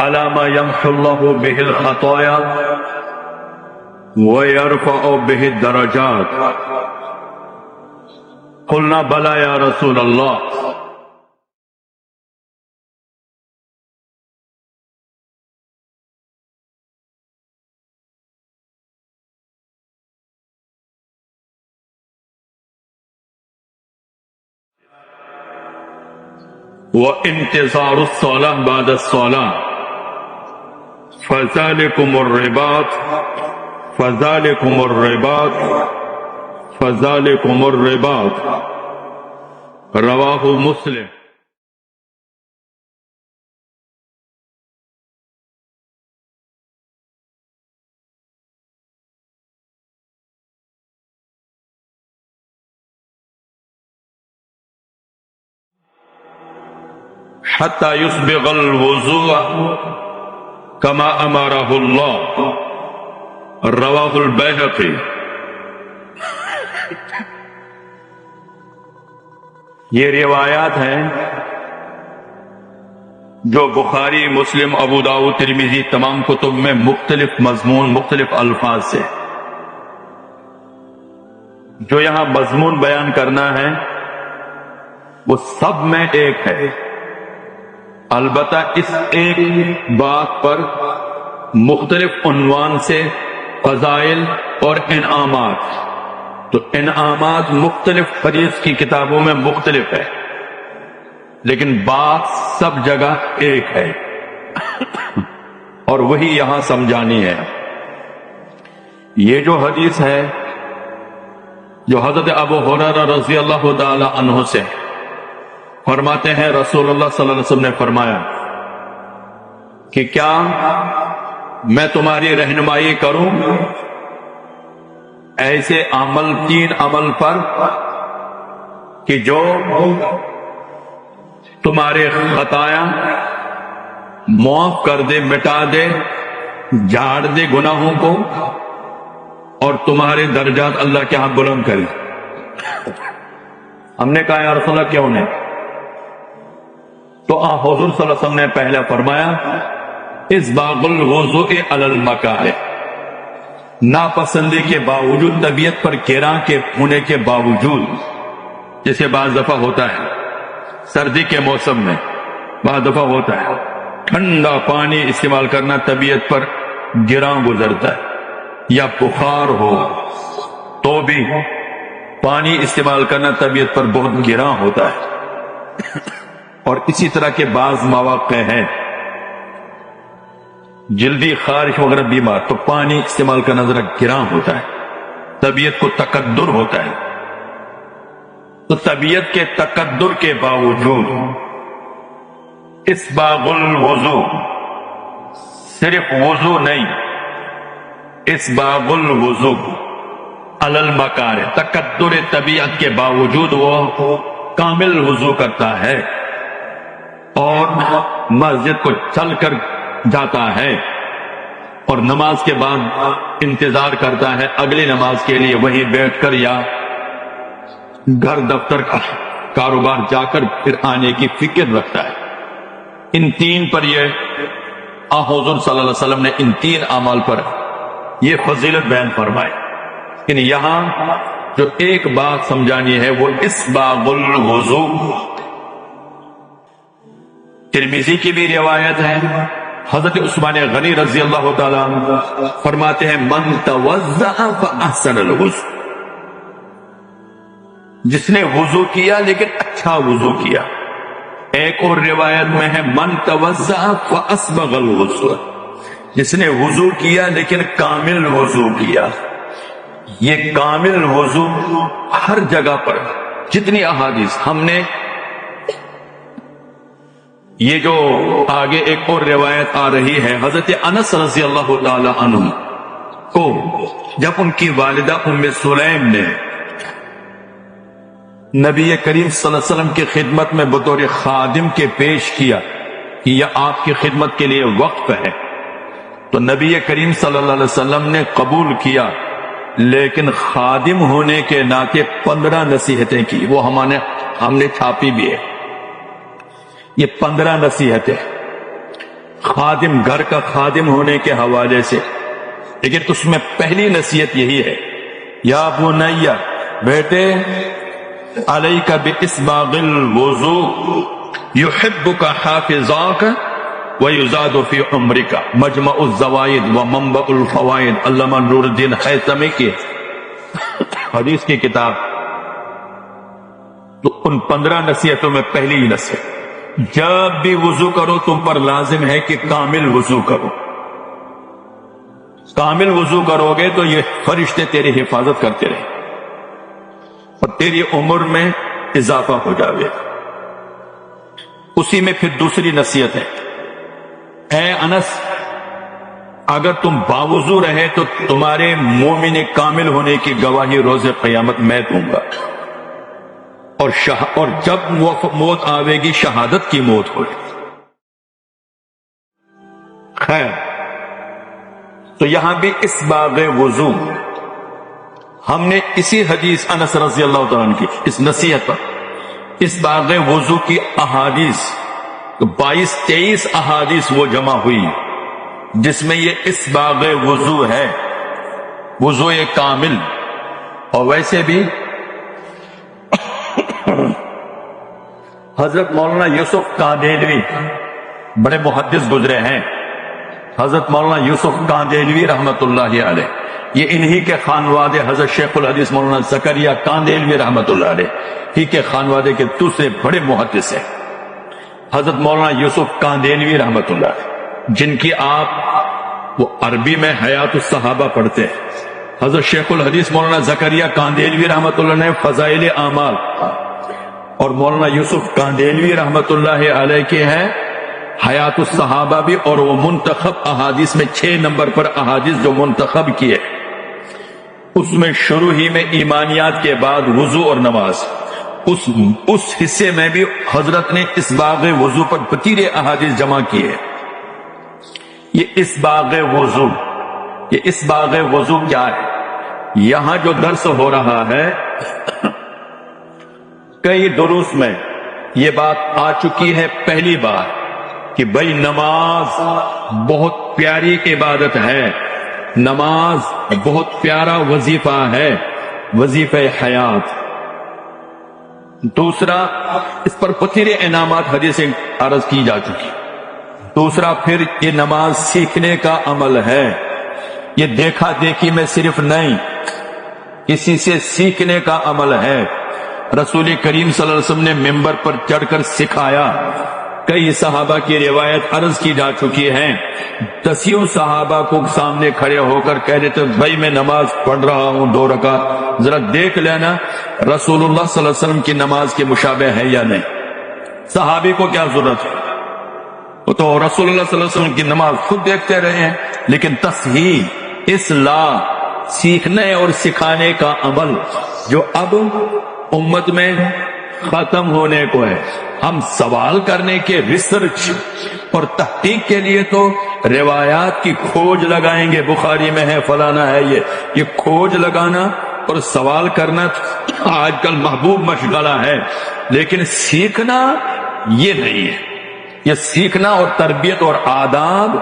على ما يمحو الله به الخطايا ويرفع به الدرجات. قلنا بلى يا رسول الله. وانتظار الصلاة بعد الصلاة فذلكم الرباط فذلكم الرباط فذلكم الرباط. رواہ مسلم. حتى يسبغ الوضوء كما امره الله. رواه البيهقي. یہ روایات ہیں جو بخاری، مسلم، ابو داؤد، ترمذی تمام کتب میں مختلف مضمون، مختلف الفاظ سے. جو یہاں مضمون بیان کرنا ہے وہ سب میں ایک ہے، البتہ اس ایک بات پر مختلف عنوان سے فضائل اور انعامات. تو انعامات مختلف حدیث کی کتابوں میں مختلف ہے، لیکن بات سب جگہ ایک ہے اور وہی یہاں سمجھانی ہے. یہ جو حدیث ہے جو حضرت ابو ہریرہ رضی اللہ تعالی عنہ سے فرماتے ہیں رسول اللہ صلی اللہ علیہ وسلم نے فرمایا کہ کیا میں تمہاری رہنمائی کروں ایسے عمل، 3 عمل پر کہ جو تمہارے خطایا معاف کر دے، مٹا دے، جھاڑ دے گناہوں کو، اور تمہارے درجات اللہ کے ہاں بلند کرے. ہم نے کہا یا رسول اللہ کیوں نہیں؟ تو حضور صلی اللہ علیہ وسلم نے پہلا فرمایا اسباغ الوضوء علی المکارہ. ناپسندی کے باوجود، طبیعت پر گراں کے ہونے کے باوجود، جیسے بعض دفعہ ہوتا ہے سردی کے موسم میں، بعض دفعہ ہوتا ہے ٹھنڈا پانی استعمال کرنا طبیعت پر گراں گزرتا ہے، یا بخار ہو تو بھی پانی استعمال کرنا طبیعت پر بہت گراں ہوتا ہے. اور اسی طرح کے بعض مواقع ہیں جلدی خارش وغیرہ بیمار، تو پانی استعمال کرنا ذرا گراں ہوتا ہے، طبیعت کو تقدر ہوتا ہے. تو طبیعت کے تقدر کے باوجود اسباغ الوضو، صرف وضو نہیں، اسباغ الوضو علی المکارہ، تقدر طبیعت کے باوجود وہ کامل وضو کرتا ہے اور مسجد کو چل کر جاتا ہے اور نماز کے بعد انتظار کرتا ہے اگلی نماز کے لیے، وہیں بیٹھ کر یا گھر دفتر کا کاروبار جا کر پھر آنے کی فکر رکھتا ہے. ان 3 پر یہ حضور صلی اللہ علیہ وسلم نے ان 3 اعمال پر یہ فضیلت بیان فرمائی. لیکن یہاں جو ایک بات سمجھانی ہے وہ اسباغ الوضو. ترمذی کی بھی روایت ہے، حضرت عثمان غنی رضی اللہ تعالیٰ عنہ فرماتے ہیں من توضأ فاحسن الوضو، جس نے وضو کیا لیکن اچھا وضو کیا. ایک اور روایت میں ہے من توضأ فاسبغ الوضو، جس نے وضو کیا لیکن کامل وضو کیا. یہ کامل وضو ہر جگہ پر جتنی احادیث ہم نے، یہ جو آگے ایک اور روایت آ رہی ہے حضرت انس رضی اللہ تعالی عنہ کو جب ان کی والدہ ام سلیم نے نبی کریم صلی اللہ علیہ وسلم کی خدمت میں بطور خادم کے پیش کیا کہ یہ آپ کی خدمت کے لیے وقف ہے، تو نبی کریم صلی اللہ علیہ وسلم نے قبول کیا، لیکن خادم ہونے کے ناطے 15 نصیحتیں کی. وہ ہم نے چھاپی بھی ہے. یہ 15 نصیحتیں خادم، گھر کا خادم ہونے کے حوالے سے، لیکن اس میں پہلی نصیحت یہی ہے، یا بنیہ، بیٹے، علیک باسباغ الوضوء یحبک حافظاک ویزاد فی عمرک، مجمع الزوائد و منبع الفوائد، علامہ نور الدین حیثمی کی حدیث کی کتاب۔ تو ان 15 نصیحتوں میں پہلی ہی نصیحت، جب بھی وضو کرو تم پر لازم ہے کہ کامل وضو کرو۔ کامل وضو کرو گے تو یہ فرشتے تیری حفاظت کرتے رہیں اور تیری عمر میں اضافہ ہو جاوے۔ اسی میں پھر دوسری نصیحت ہے، اے انس، اگر تم باوضو رہے تو تمہارے مومن کامل ہونے کی گواہی روز قیامت میں دوں گا، اور جب موت آوے گی شہادت کی موت ہوگی۔ خیر، تو یہاں بھی اسباغ وضو ہم نے اسی حدیث انس رضی اللہ تعالیٰ عنہ کی اس نصیحت پر اسباغ وضو کی احادیث 22-23 احادیث وہ جمع ہوئی جس میں یہ اسباغ وضو ہے، وضو کامل۔ اور ویسے بھی حضرت مولانا یوسف کاندھیلوی بڑے محدث گزرے ہیں، حضرت مولانا یوسف کاندھیلوی رحمت اللہ علیہ، یہ انہی کے خانوادے حضرت شیخ الحدیث مولانا زکریا کاندھیلوی رحمت اللہ علیہ ہی کے خانوادے کے دوسرے بڑے محدث ہیں، حضرت مولانا یوسف کاندھیلوی رحمت اللہ علیہ، جن کی آپ وہ عربی میں حیات الصحابہ پڑھتے ہیں۔ حضرت شیخ الحدیث مولانا زکریا کاندھیلوی رحمت اللہ نے فضائل اعمال، اور مولانا یوسف کاندھیلوی رحمت اللہ علیہ کے ہیں حیات الصحابہ بھی، اور وہ منتخب احادیث میں 6 نمبر پر احادیث جو منتخب کیے، اس میں شروع ہی میں ایمانیات کے بعد وضو اور نماز، اس حصے میں بھی حضرت نے اسباغ وضو پر 32 احادیث جمع کیے۔ یہ اسباغ وضو، یہ اسباغ وضو کیا ہے؟ یہاں جو درس ہو رہا ہے، کئی دروس میں یہ بات آ چکی ہے پہلی بار کہ بھائی نماز بہت پیاری عبادت ہے، نماز بہت پیارا وظیفہ ہے، وظیفہ حیات۔ دوسرا، اس پر بتیرے انعامات حدیثیں عرض کی جا چکی۔ دوسرا، پھر یہ نماز سیکھنے کا عمل ہے، یہ دیکھا دیکھی میں صرف نہیں، کسی سے سیکھنے کا عمل ہے۔ رسول کریم صلی اللہ علیہ وسلم نے ممبر پر چڑھ کر سکھایا، کئی صحابہ کی روایت عرض کی جا چکی ہے، 10 صحابہ کو سامنے کھڑے ہو کر کہہ دیتے بھائی میں نماز پڑھ رہا ہوں 2 رکعت، ذرا دیکھ لینا رسول اللہ صلی اللہ علیہ وسلم کی نماز کے مشابہ ہے یا نہیں۔ صحابی کو کیا ضرورت ہے، وہ تو رسول اللہ صلی اللہ علیہ وسلم کی نماز خود دیکھتے رہے ہیں۔ لیکن تصحیح، اصلاح، سیکھنے اور سکھانے کا عمل جو اب امت میں ختم ہونے کو ہے، ہم سوال کرنے کے، ریسرچ اور تحقیق کے لیے تو روایات کی کھوج لگائیں گے، بخاری میں ہے، فلانا ہے، یہ کھوج لگانا اور سوال کرنا آج کل محبوب مشغلہ ہے، لیکن سیکھنا یہ نہیں ہے۔ یہ سیکھنا اور تربیت اور آداب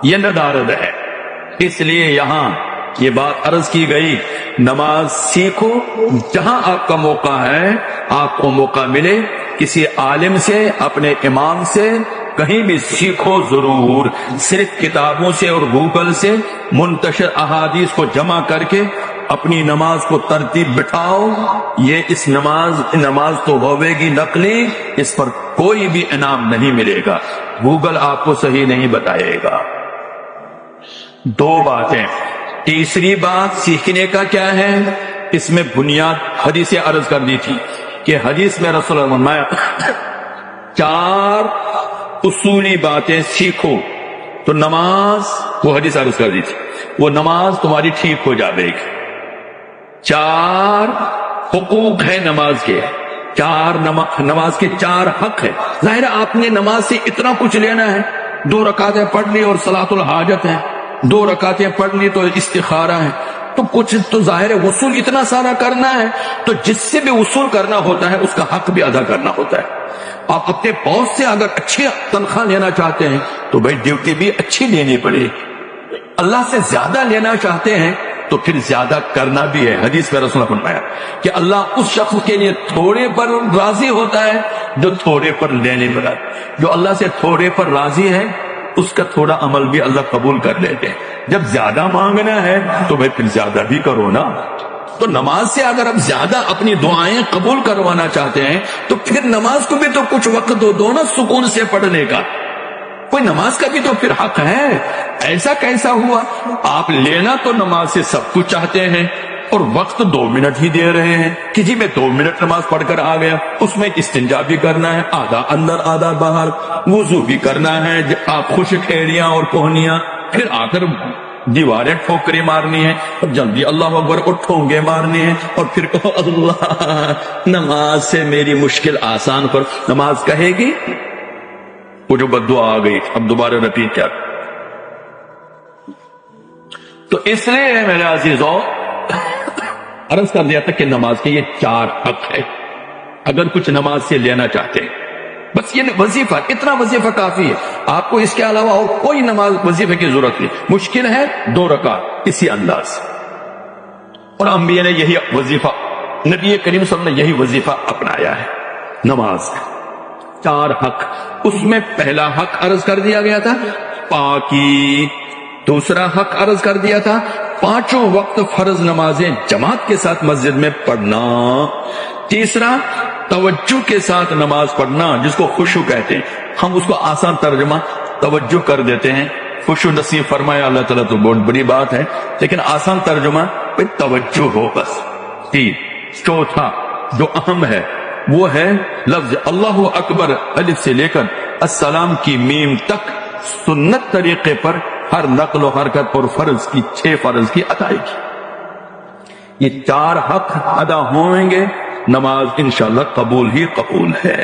یہ ندارد ہے۔ اس لیے یہاں یہ بات عرض کی گئی، نماز سیکھو، جہاں آپ کا موقع ہے، آپ کو موقع ملے کسی عالم سے، اپنے امام سے، کہیں بھی سیکھو ضرور۔ صرف کتابوں سے اور گوگل سے منتشر احادیث کو جمع کر کے اپنی نماز کو ترتیب بٹھاؤ، یہ اس نماز تو ہوے گی نقلی، اس پر کوئی بھی انعام نہیں ملے گا، گوگل آپ کو صحیح نہیں بتائے گا۔ 2 باتیں۔ تیسری بات سیکھنے کا کیا ہے، اس میں بنیاد حدیثیں عرض کر دی تھی کہ حدیث میں رسول اللہ نے فرمایا 4 اصولی باتیں سیکھو تو نماز، وہ حدیث عرض کر دی تھی، وہ نماز تمہاری ٹھیک ہو جائے گی۔ 4 حقوق ہیں نماز کے، نماز کے 4 حق ہیں۔ ظاہر ہے آپ نے نماز سے اتنا کچھ لینا ہے، 2 رکعتیں پڑھ لی اور صلاۃ الحاجت ہے، 2 رکعتیں پڑھ لی تو استخارہ ہے، تو کچھ تو ظاہر ہے وصول اتنا سارا کرنا ہے، تو جس سے بھی وصول کرنا ہوتا ہے اس کا حق بھی ادا کرنا ہوتا ہے۔ آپ اپنے باس سے اگر اچھی تنخواہ لینا چاہتے ہیں تو بھائی ڈیوٹی بھی اچھی لینی پڑے. اللہ سے زیادہ لینا چاہتے ہیں تو پھر زیادہ کرنا بھی ہے. حدیث میں رسول نے فرمایا کہ اللہ اس شخص کے لیے تھوڑے پر راضی ہوتا ہے جو تھوڑے پر لینے پر آتا ہے. جو اللہ سے تھوڑے پر راضی ہے اس کا تھوڑا عمل بھی اللہ قبول کر لیتے ہیں. جب زیادہ مانگنا ہے تو بھائی پھر زیادہ بھی کرو نا. تو نماز سے اگر آپ زیادہ اپنی دعائیں قبول کروانا چاہتے ہیں تو پھر نماز کو بھی تو کچھ وقت دو نا سکون سے پڑھنے کا. کوئی نماز کا بھی تو پھر حق ہے. ایسا کیسا ہوا آپ لینا تو نماز سے سب کچھ چاہتے ہیں اور وقت 2 منٹ ہی دے رہے ہیں کہ جی میں 2 منٹ نماز پڑھ کر آ گیا. اس میں استنجا بھی کرنا ہے, آدھا اندر آدھا باہر, وضو بھی کرنا ہے, آپ خوش کھیڑیاں اور کوہنیاں, پھر آ کر دیواریں ٹھوکریں مارنی ہے اور جلدی اللہ اکبر کو ٹھونگے مارنے ہیں اور پھر کہو اللہ نماز سے میری مشکل آسان کر. نماز کہے گی وہ جو بد دعا آ گئی اب دوبارہ رپیٹ کیا. تو اس لیے میرے عزیزوں عرض کر دیا تھا کہ نماز کے یہ 4 حق ہے. اگر کچھ نماز سے لینا چاہتے ہیں بس یہ وظیفہ, اتنا وظیفہ کافی ہے. آپ کو اس کے علاوہ اور کوئی نماز وظیفے کی ضرورت نہیں. مشکل ہے 2 رکعت اسی انداز سے, اور انبیاء نے یہی وظیفہ, نبی کریم صلی اللہ علیہ وسلم نے یہی وظیفہ اپنایا ہے. نماز 4 حق. اس میں پہلا حق عرض کر دیا گیا تھا پاکی. دوسرا حق عرض کر دیا تھا 5 وقت فرض نمازیں جماعت کے ساتھ مسجد میں پڑھنا. تیسرا توجہ کے ساتھ نماز پڑھنا جس کو خشوع کہتے ہیں. ہم اس کو آسان ترجمہ توجہ کر دیتے ہیں. خشوع نصیب فرمایا اللہ تعالیٰ تو بہت بڑی بات ہے, لیکن آسان ترجمہ توجہ ہو بس. 3. چوتھا جو اہم ہے وہ ہے لفظ اللہ اکبر الف سے لے کر السلام کی میم تک سنت طریقے پر ہر نقل و حرکت اور فرض کی 6 فرض کی ادائیگی. یہ 4 حق ادا ہوئیں گے نماز انشاءاللہ قبول ہی قبول ہے.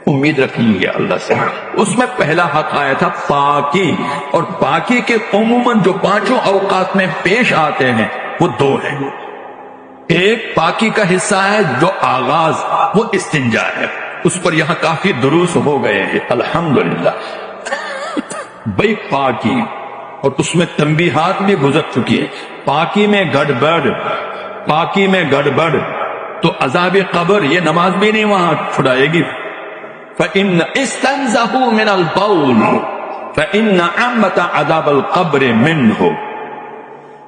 امید رکھیں گے اللہ سے. اس میں پہلا حق آیا تھا پاکی, اور پاکی کے عموماً جو 5 اوقات میں پیش آتے ہیں وہ 2 ہیں. ایک پاکی کا حصہ ہے جو آغاز, وہ استنجا ہے. اس پر یہاں کافی دروس ہو گئے ہیں الحمدللہ. بھئی پاکی, اور اس میں تنبیہات بھی گزر چکی ہے. پاکی میں گڑبڑ تو عذاب قبر یہ نماز بھی نہیں وہاں چھڑائے گی. فَإِنَّ اسْتَنزَهُ مِنَ الْبَوْلِ فَإِنَّ عَمَّةَ عَذَابَ الْقَبْرِ مِنْهُ.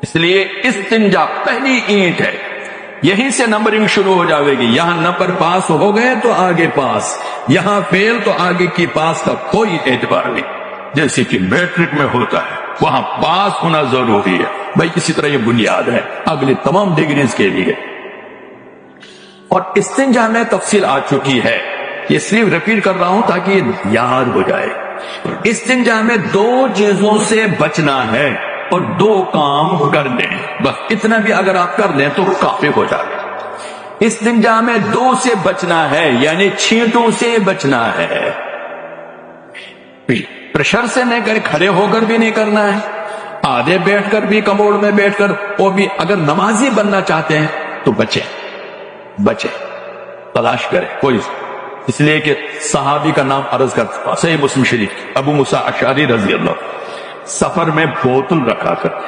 اس لیے استنجا پہلی اینٹ ہے, یہیں سے نمبرنگ شروع ہو جاوے گی. یہاں نمبر پاس ہو گئے تو آگے پاس, یہاں فیل تو آگے کی پاس کا کوئی اعتبار نہیں. جیسے کہ میٹرک میں ہوتا ہے وہاں پاس ہونا ضروری ہے بھائی, اسی طرح یہ بنیاد ہے اگلی تمام ڈگریز کے لیے. اور استنجا میں تفصیل آ چکی ہے, یہ صرف ریپیٹ کر رہا ہوں تاکہ یہ یاد ہو جائے. استنجا میں 2 چیزوں سے بچنا ہے اور 2 کام کر دیں, بس اتنا بھی اگر آپ کر دیں تو کافی ہو جائے. استنجا میں 2 سے بچنا ہے, یعنی چھینٹوں سے بچنا ہے. پریشر سے نہیں کرے, کھڑے ہو کر بھی نہیں کرنا ہے, آدھے بیٹھ کر بھی کموڑ میں بیٹھ کر, وہ بھی اگر نمازی بننا چاہتے ہیں تو بچے تلاش کرے کوئی. اس لیے کہ صحابی کا نام عرض کرتا ہوں, صحیح مسلم شریف ابو موسیٰ اشعری رضی اللہ, سفر میں بوتل رکھا کرتے.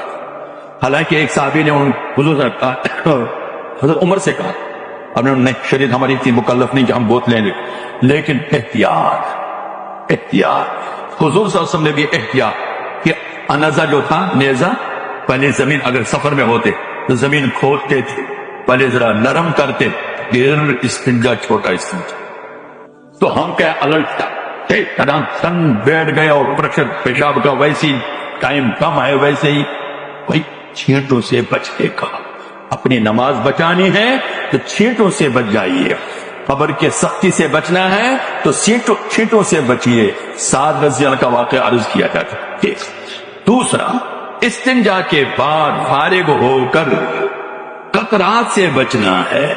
حالانکہ ایک صحابی نے حضور سے کہا, حضرت عمر سے کہا, اب نے نہیں شریعت ہماری اتنی مکلف نہیں کہ ہم بوتلیں لیں, لیکن احتیاط. حضور صلی اللہ علیہ وسلم نے بھی احتیاط کہ انزا جو تھا نیزا, پہلے زمین اگر سفر میں ہوتے تو زمین کھودتے تھے, پہلے ذرا نرم کرتے, پھر استنجا چھوٹا استنجا. تو ہم کیا الرٹ تن بیٹھ گئے اور پریشر پیشاب کا ویسی ٹائم کم ہے, ویسے ہی بھائی چھینٹوں سے بچنے کا. اپنی نماز بچانی ہے تو چھینٹوں سے بچ جائیے. قبر کے سختی سے بچنا ہے تو چھینٹوں سے بچیے. سعد رضی اللہ کا واقعہ عرض کیا جاتا ہے. دوسرا, استنجا کے بعد فارغ ہو کر قطرات سے بچنا ہے.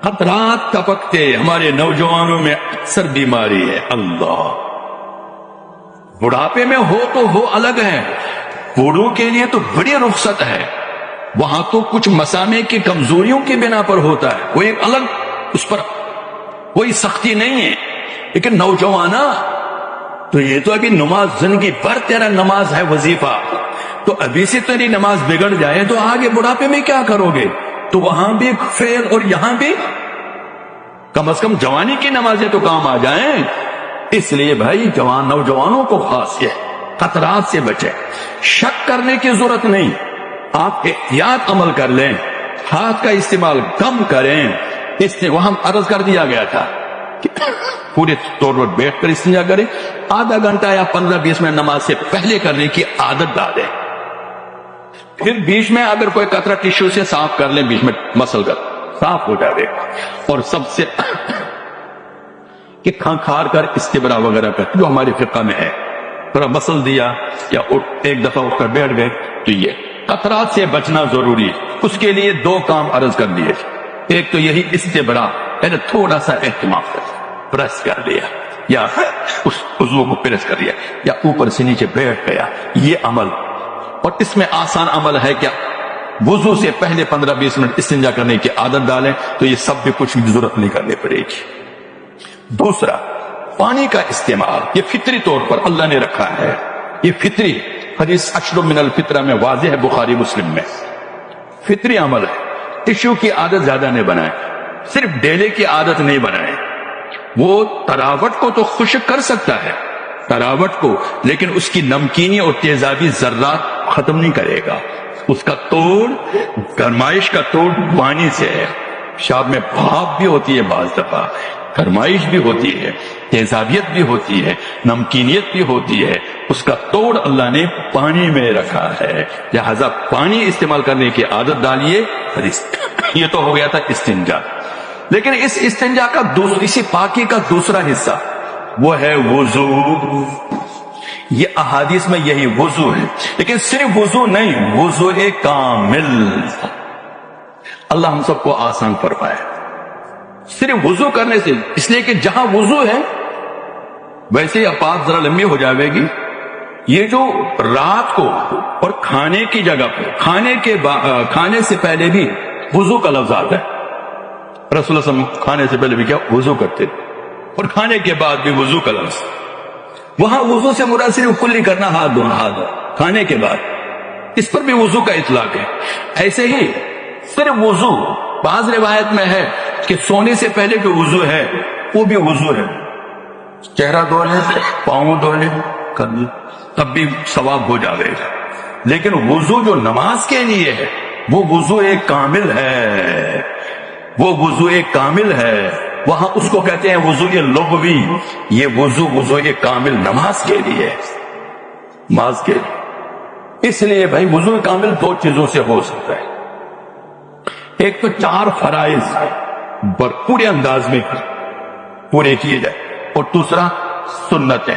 قطرات ٹپکتے ہمارے نوجوانوں میں اکثر بیماری ہے. اللہ, بڑھاپے میں ہو تو ہو الگ ہے, بوڑھوں کے لیے تو بڑی رخصت ہے. وہاں تو کچھ مسامع کی کمزوریوں کی بنا پر ہوتا ہے, وہ ایک الگ, اس پر کوئی سختی نہیں ہے. لیکن نوجوانا تو یہ تو ابھی نماز زندگی بھر تیرا نماز ہے وظیفہ، تو ابھی سے تیری نماز بگڑ جائے تو آگے بڑھاپے میں کیا کرو گے؟ تو وہاں بھی فیل اور یہاں بھی، کم از کم جوانی کی نمازیں تو کام آ جائیں۔ اس لیے بھائی نوجوانوں کو خاص یہ خطرات سے بچے، شک کرنے کی ضرورت نہیں، آپ احتیاط عمل کر لیں، ہاتھ کا استعمال کم کریں۔ اس نے وہاں عرض کر دیا گیا تھا کہ پورے طور پر بیٹھ کر استنجا کریں، آدھا گھنٹہ یا 15-20 منٹ نماز سے پہلے کرنے کی عادت ڈالیں، پھر بیچ میں اگر کوئی قطرہ ٹیشو سے صاف کر لیں، بیچ میں مسل کر صاف ہو جائے گا۔ اور سب سے کہ کھار کر استبرا وغیرہ کر، جو ہمارے فقہ میں ہے، تھوڑا مسل دیا یا ایک دفعہ اٹھ کر بیٹھ گئے، تو یہ قطرات سے بچنا ضروری ہے۔ اس کے لیے 2 کام عرض کر دیے، ایک تو یہی استبرا، یعنی تھوڑا سا اہتمام کر پریس کر لیا، یا اس عضو کو پریس کر لیا، یا اوپر سے نیچے بیٹھ گیا، یہ عمل۔ اور اس میں آسان عمل ہے کہ وضو سے پہلے 15-20 منٹ استنجا کرنے کی عادت ڈالیں، تو یہ سب بھی کچھ بھی ضرورت نہیں کرنی پڑے گی۔ دوسرا، پانی کا استعمال یہ فطری طور پر اللہ نے رکھا ہے، یہ فطری، حدیث اشرب من الفطرہ میں واضح ہے، بخاری مسلم میں، فطری عمل ہے۔ ٹشو کی عادت زیادہ نہیں بنائیں، صرف ڈیلے کی عادت نہیں بنائیں۔ وہ تراوٹ کو تو خشک کر سکتا ہے، تراوٹ کو، لیکن اس کی نمکینی اور تیزابی ذرات ختم نہیں کرے گا۔ اس کا توڑ، گرمائش کا توڑ پانی سے ہے، پیشاب میں بھاپ بھی ہوتی ہے، بعض دفعہ گرمائش بھی ہوتی ہے، تیزابیت بھی ہوتی ہے، نمکینیت بھی ہوتی ہے، اس کا توڑ اللہ نے پانی میں رکھا ہے، لہذا پانی استعمال کرنے کی عادت ڈالیے۔ یہ تو ہو گیا تھا استنجا، لیکن اس استنجا کا اسی پاکی کا دوسرا حصہ وہ ہے وضو۔ یہ احادیث میں یہی وضو ہے، لیکن صرف وضو نہیں، وضو کامل۔ اللہ ہم سب کو آسان فرمائے، صرف وضو کرنے سے، اس لیے کہ جہاں وضو ہے ویسے ہی بات ذرا لمبی ہو جائے گی۔ یہ جو رات کو اور کھانے کی جگہ پر، کھانے سے پہلے بھی وضو کا لفظ آتا ہے، رسول اللہ صلی اللہ علیہ وسلم کھانے سے پہلے بھی کیا وضو کرتے تھے، اور کھانے کے بعد بھی وضو کا لفظ۔ وہاں وضو سے مراد صرف کلی کرنا، ہاتھ دھونا، کھانے کے بعد، اس پر بھی وضو کا اطلاق ہے۔ ایسے ہی صرف وضو، بعض روایت میں ہے کہ سونے سے پہلے جو وضو ہے وہ بھی وضو ہے، چہرہ دھو لیں، پاؤں دھو لیں، تب بھی ثواب ہو جائے گا۔ لیکن وضو جو نماز کے لیے ہے وہ وضو کامل ہے، وہ وضو کامل ہے، وہاں اس کو کہتے ہیں وضو لغوی۔ یہ وضو کامل نماز کے لیے، نماز کے لیے۔ اس لیے بھائی وضو کامل 2 چیزوں سے ہو سکتا ہے، ایک تو 4 فرائض پورے انداز میں پورے کیے جائے، اور دوسرا سنتیں۔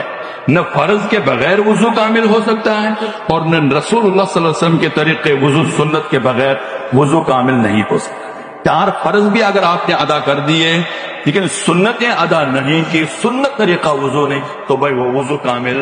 نہ فرض کے بغیر وضو کامل ہو سکتا ہے، اور نہ رسول اللہ صلی اللہ علیہ وسلم کے طریقے وضو سنت کے بغیر وضو کامل نہیں ہو سکتا۔ 4 فرض بھی اگر آپ نے ادا کر دیے لیکن سنتیں ادا نہیں کی، سنت طریقہ وضو نہیں، تو بھائی وہ وضو کامل